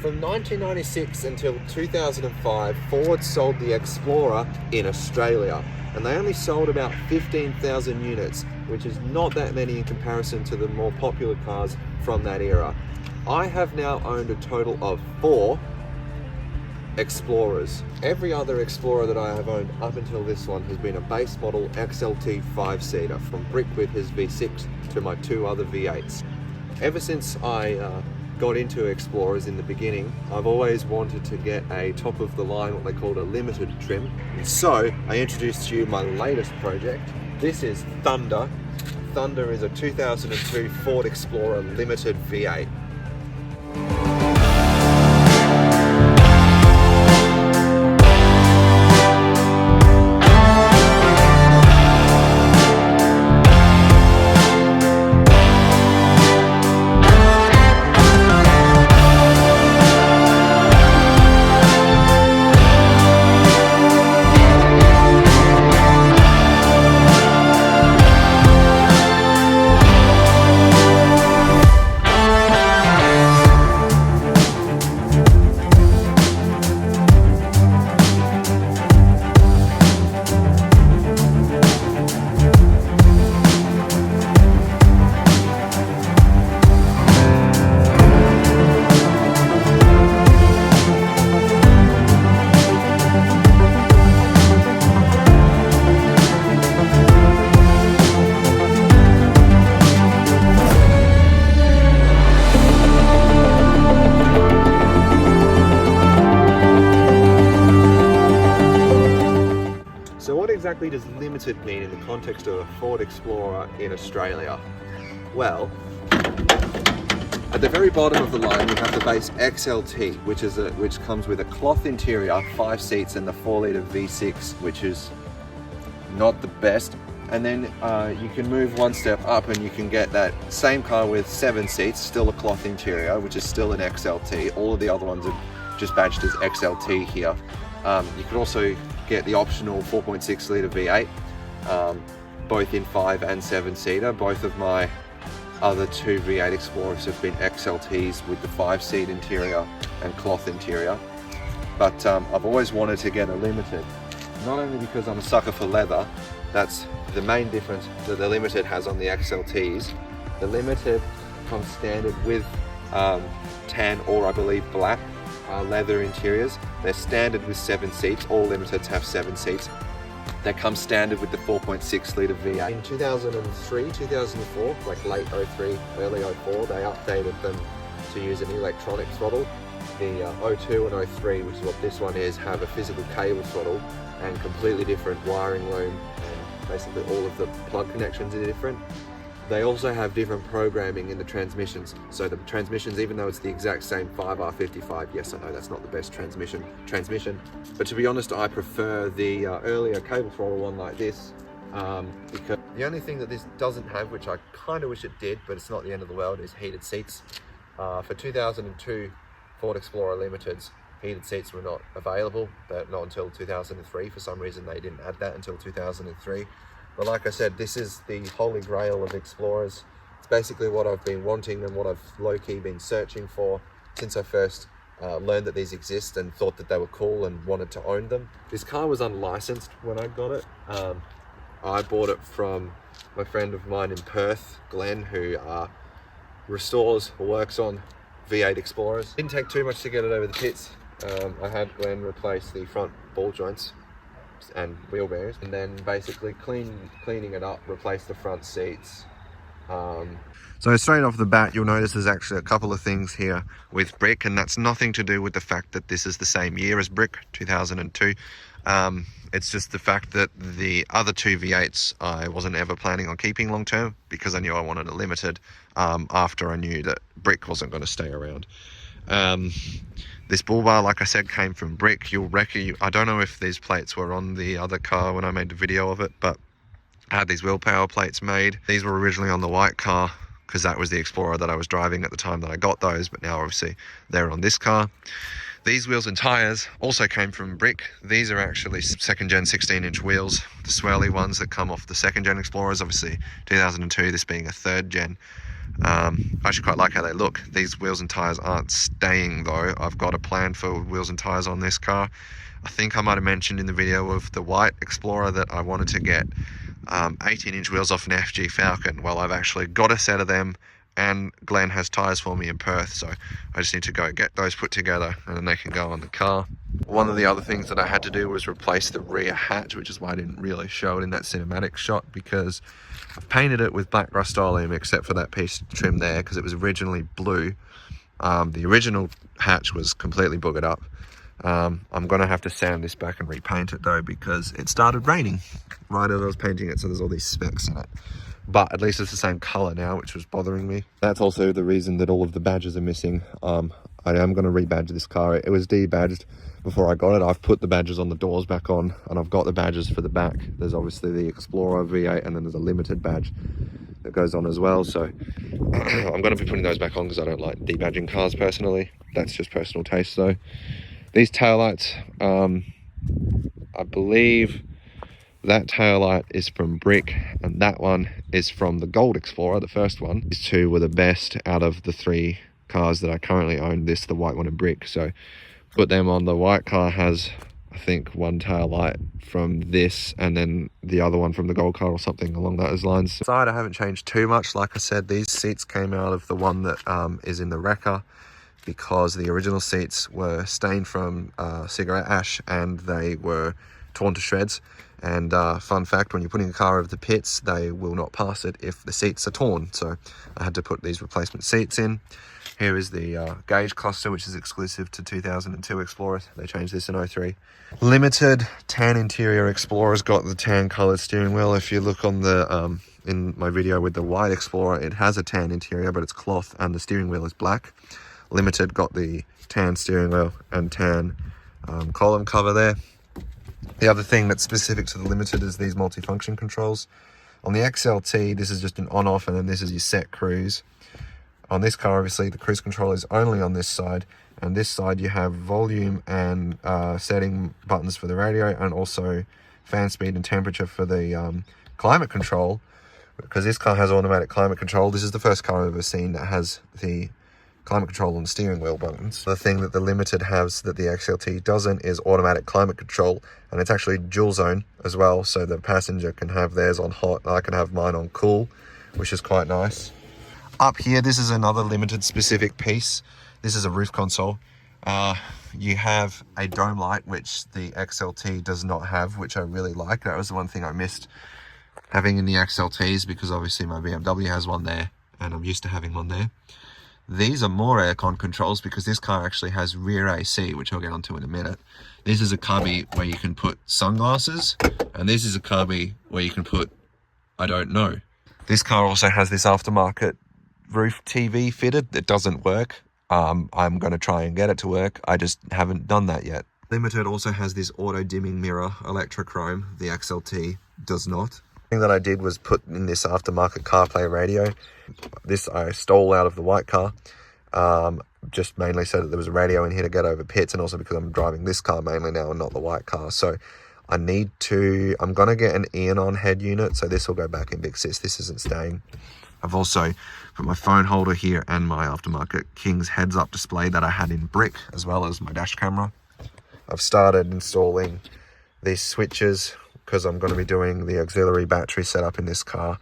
From 1996 until 2005, Ford sold the Explorer in Australia, and they only sold about 15,000 units, which is not that many in comparison to the more popular cars from that era. I have now owned a total of 4 Explorers. Every other Explorer that I have owned up until this one has been a base model XLT 5-seater, from Brick with his V6 to my 2 other V8s. Ever since I got into Explorers in the beginning, I've always wanted to get a top of the line, what they called a limited trim. And so I introduced to you my latest project. This is Thunder. Thunder is a 2002 Ford Explorer Limited V8. So what exactly does limited mean in the context of a Ford Explorer in Australia? Well, at the very bottom of the line we have the base XLT, which comes with a cloth interior, 5 seats, and the 4-litre V6, which is not the best. And then you can move one step up and you can get that same car with 7 seats, still a cloth interior, which is still an XLT. All of the other ones are just badged as XLT here. You could also get the optional 4.6 litre V8, both in 5 and 7 seater. Both of my other 2 V8 Explorers have been XLTs with the 5-seat interior and cloth interior. But I've always wanted to get a limited, not only because I'm a sucker for leather. That's the main difference that the limited has on the XLTs. The limited comes standard with tan, or I believe black, leather interiors. They're standard with 7 seats. All limiteds have 7 seats. They come standard with the 4.6 litre V8. In 2003, 2004, like late 03, early 04, they updated them to use an electronic throttle. The 02 and 03, which is what this one is, have a physical cable throttle and completely different wiring loom, and basically all of the plug connections are different. They also have different programming in the transmissions. So the transmissions, even though it's the exact same 5R55, yes, I know that's not the best transmission, but to be honest, I prefer the earlier cable throttle one like this, because the only thing that this doesn't have, which I kind of wish it did, but it's not the end of the world, is heated seats. For 2002 Ford Explorer Limiteds, heated seats were not available, but not until 2003. For some reason they didn't add that until 2003. But like I said, this is the holy grail of Explorers. It's basically what I've been wanting and what I've low-key been searching for since I first learned that these exist and thought that they were cool and wanted to own them. This car was unlicensed when I got it. I bought it from my friend of mine in Perth, Glenn, who restores or works on V8 Explorers. Didn't take too much to get it over the pits. I had Glenn replace the front ball joints and wheel bearings, and then basically cleaning it up, replace the front seats. So straight off the bat, you'll notice there's actually a couple of things here with Brick, and that's nothing to do with the fact that this is the same year as Brick, 2002. It's just the fact that the other 2 V8s I wasn't ever planning on keeping long term, because I knew I wanted a limited after I knew that Brick wasn't going to stay around. This bull bar, like I said, came from Brick. I don't know if these plates were on the other car when I made the video of it, but I had these wheel power plates made. These were originally on the white car because that was the Explorer that I was driving at the time that I got those, but now obviously they're on this car. These wheels and tyres also came from Brick. These are actually 2nd gen 16-inch wheels, the swirly ones that come off the 2nd gen Explorers, obviously 2002, this being a 3rd gen. I actually quite like how they look. These wheels and tyres aren't staying though. I've got a plan for wheels and tyres on this car. I think I might have mentioned in the video of the white Explorer that I wanted to get 18-inch wheels off an FG Falcon. Well, I've actually got a set of them, and Glenn has tyres for me in Perth, so I just need to go get those put together and then they can go on the car. One of the other things that I had to do was replace the rear hatch, which is why I didn't really show it in that cinematic shot, because I've painted it with black Rust-Oleum except for that piece of trim there, because it was originally blue. The original hatch was completely boogered up. I'm gonna have to sand this back and repaint it though, because it started raining right as I was painting it, so there's all these specks in it. But at least it's the same color now, which was bothering me. That's also the reason that all of the badges are missing. I am going to rebadge this car. It was debadged before I got it. I've put the badges on the doors back on, and I've got the badges for the back. There's obviously the Explorer V8, and then there's a limited badge that goes on as well. So I'm going to be putting those back on because I don't like debadging cars personally. That's just personal taste though. These taillights, I believe that taillight is from Brick, and that one is from the Gold Explorer, the first one. These two were the best out of the 3 cars that I currently own. This, the white one, and Brick. So put them on. The white car has, I think, one taillight from this, and then the other one from the Gold car or something along those lines. Side, I haven't changed too much. Like I said, these seats came out of the one that is in the wrecker, because the original seats were stained from cigarette ash and they were torn to shreds. And fun fact, when you're putting a car over the pits, they will not pass it if the seats are torn. So I had to put these replacement seats in. Here is the gauge cluster, which is exclusive to 2002 Explorers. They changed this in 03. Limited tan interior Explorer's got the tan coloured steering wheel. If you look on the in my video with the white Explorer, it has a tan interior, but it's cloth and the steering wheel is black. Limited got the tan steering wheel and tan column cover there. The other thing that's specific to the Limited is these multifunction controls. On the XLT, this is just an on-off, and then this is your set cruise. On this car, obviously, the cruise control is only on this side, and this side you have volume and setting buttons for the radio, and also fan speed and temperature for the climate control, because this car has automatic climate control. This is the first car I've ever seen that has the climate control on the steering wheel buttons. The thing that the Limited has that the XLT doesn't is automatic climate control, and it's actually dual zone as well, so the passenger can have theirs on hot and I can have mine on cool, which is quite nice. Up here, this is another Limited specific piece. This is a roof console. You have a dome light, which the XLT does not have, which I really like. That was the one thing I missed having in the XLTs, because obviously my BMW has one there and I'm used to having one there. These are more aircon controls because this car actually has rear AC, which I'll get onto in a minute. This is a cubby where you can put sunglasses, and this is a cubby where you can put, I don't know. This car also has this aftermarket roof TV fitted that doesn't work. I'm going to try and get it to work. I just haven't done that yet. Limited also has this auto dimming mirror, electrochrome. The XLT does not. The thing that I did was put in this aftermarket CarPlay radio. This I stole out of the white car, just mainly so that there was a radio in here to get over pits, and also because I'm driving this car mainly now and not the white car. So I'm going to get an Eonon head unit, so this will go back in Big Sis. This isn't staying. I've also put my phone holder here and my aftermarket King's heads-up display that I had in Brick, as well as my dash camera. I've started installing these switches because I'm going to be doing the auxiliary battery setup in this car.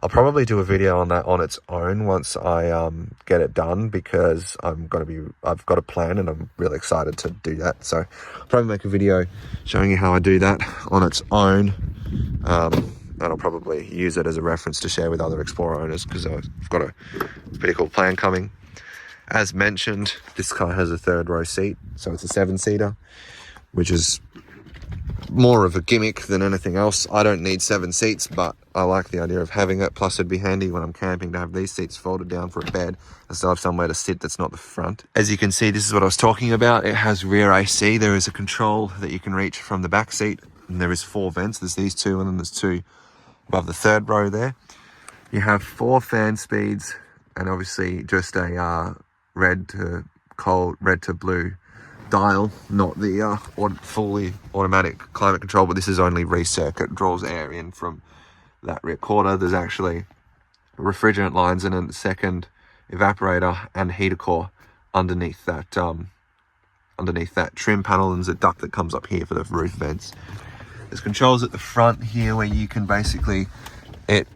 I'll probably do a video on that on its own once I get it done, because I've got a plan and I'm really excited to do that. So I'll probably make a video showing you how I do that on its own. And I'll probably use it as a reference to share with other Explorer owners, because I've got a pretty cool plan coming. As mentioned, this car has a third row seat, so it's a 7-seater, which is more of a gimmick than anything else. I don't need 7 seats, but I like the idea of having it. Plus it'd be handy when I'm camping to have these seats folded down for a bed and still have somewhere to sit that's not the front. As you can see, this is what I was talking about. It has rear AC. There is a control that you can reach from the back seat, and there is 4 vents. There's these 2, and then there's 2 above the third row there. You have 4 fan speeds, and obviously just a red to blue dial, not the fully automatic climate control, but this is only recircuit, draws air in from that rear quarter. There's actually refrigerant lines and a second evaporator and heater core underneath that trim panel, and there's a duct that comes up here for the roof vents. There's controls at the front here where you can basically,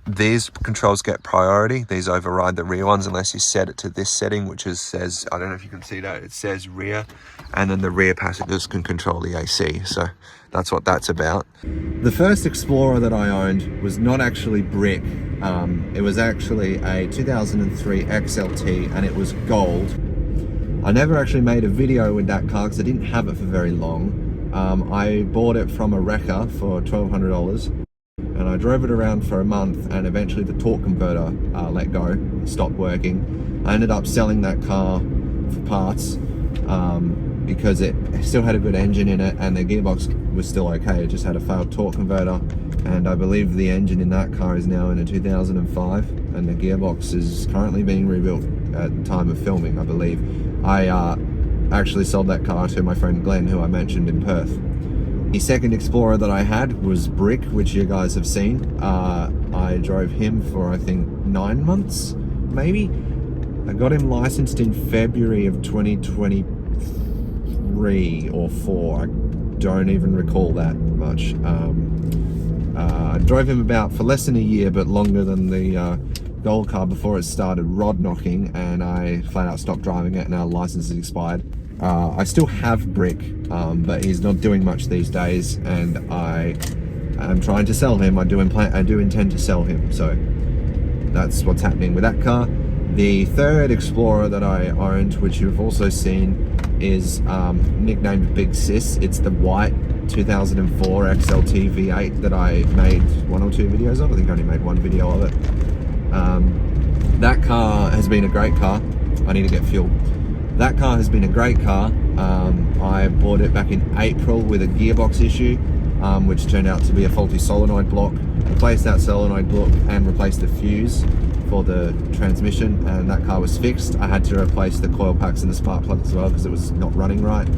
these controls get priority. These override the rear ones unless you set it to this setting, which says, I don't know if you can see that, it says rear, and then the rear passengers can control the AC. So that's what that's about. The first Explorer that I owned was not actually brick. It was actually a 2003 XLT, and it was gold. I never actually made a video with that car because I didn't have it for very long. I bought it from a wrecker for $1,200, and I drove it around for a month, and eventually the torque converter let go, stopped working. I ended up selling that car for parts because it still had a good engine in it, and the gearbox was still okay. It just had a failed torque converter, and I believe the engine in that car is now in a 2005, and the gearbox is currently being rebuilt at the time of filming, I believe. I actually sold that car to my friend Glenn, who I mentioned in Perth. The second Explorer that I had was brick, which you guys have seen. I drove him for, I think, 9 months, maybe. I got him licensed in February of 2023 or 4. I don't even recall that much. I drove him about for less than a year, but longer than the gold car before it started rod knocking, and I flat out stopped driving it, and our license is expired. I still have brick, but he's not doing much these days, and I am trying to sell him. I do intend to sell him, so that's what's happening with that car. The third Explorer that I owned, which you've also seen, is nicknamed Big Sis. It's the white 2004 XLT V8 that I made 1 or 2 videos of. I think I only made 1 video of it. That car has been a great car. I need to get fuel. That car has been a great car. I bought it back in April with a gearbox issue, which turned out to be a faulty solenoid block. Replaced that solenoid block and replaced the fuse for the transmission, and that car was fixed. I had to replace the coil packs and the spark plugs as well because it was not running right.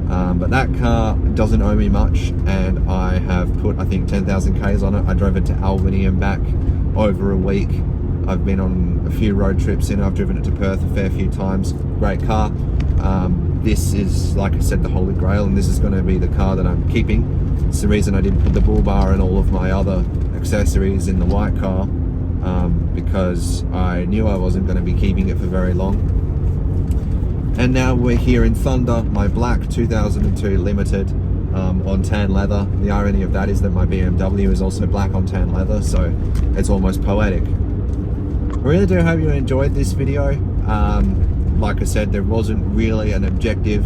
But that car doesn't owe me much, and I have put, I think, 10,000 Ks on it. I drove it to Albany and back over a week. I've been on a few road trips in. I've driven it to Perth a fair few times. Great car. This is, like I said, the Holy Grail, and this is going to be the car that I'm keeping. It's the reason I didn't put the bull bar and all of my other accessories in the white car, because I knew I wasn't going to be keeping it for very long. And now we're here in Thunder, my black 2002 Limited on tan leather. The irony of that is that my BMW is also black on tan leather, so it's almost poetic. I really do hope you enjoyed this video. Like I said, there wasn't really an objective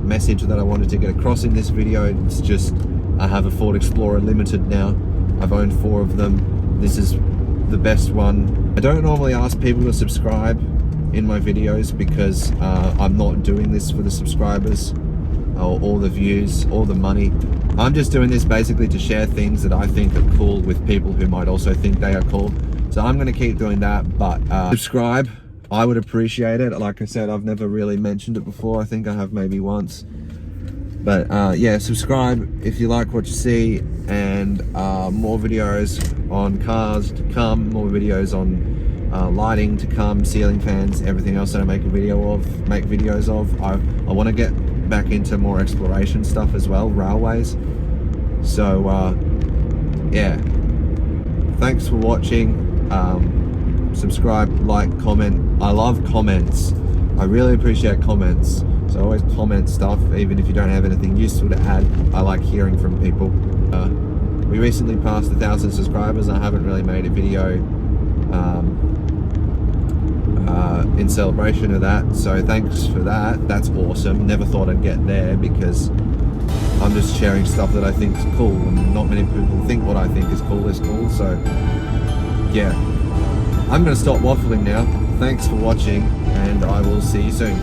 message that I wanted to get across in this video. It's just, I have a Ford Explorer Limited now. I've owned 4 of them. This is the best one. I don't normally ask people to subscribe in my videos because I'm not doing this for the subscribers or all the views or the money. I'm just doing this basically to share things that I think are cool with people who might also think they are cool. So I'm going to keep doing that, but subscribe. I would appreciate it. Like I said, I've never really mentioned it before. I think I have maybe once. But yeah, subscribe if you like what you see, and more videos on cars to come, more videos on lighting to come, ceiling fans, everything else that I make videos of. I want to get back into more exploration stuff as well, railways. So yeah, thanks for watching. Subscribe, like, comment. I love comments. I really appreciate comments. So always comment stuff, even if you don't have anything useful to add. I like hearing from people. We recently passed 1,000 subscribers. I haven't really made a video in celebration of that, so thanks for that. That's awesome. Never thought I'd get there because I'm just sharing stuff that I think is cool, and not many people think what I think is cool. So yeah, I'm gonna stop waffling now. Thanks for watching, and I will see you soon.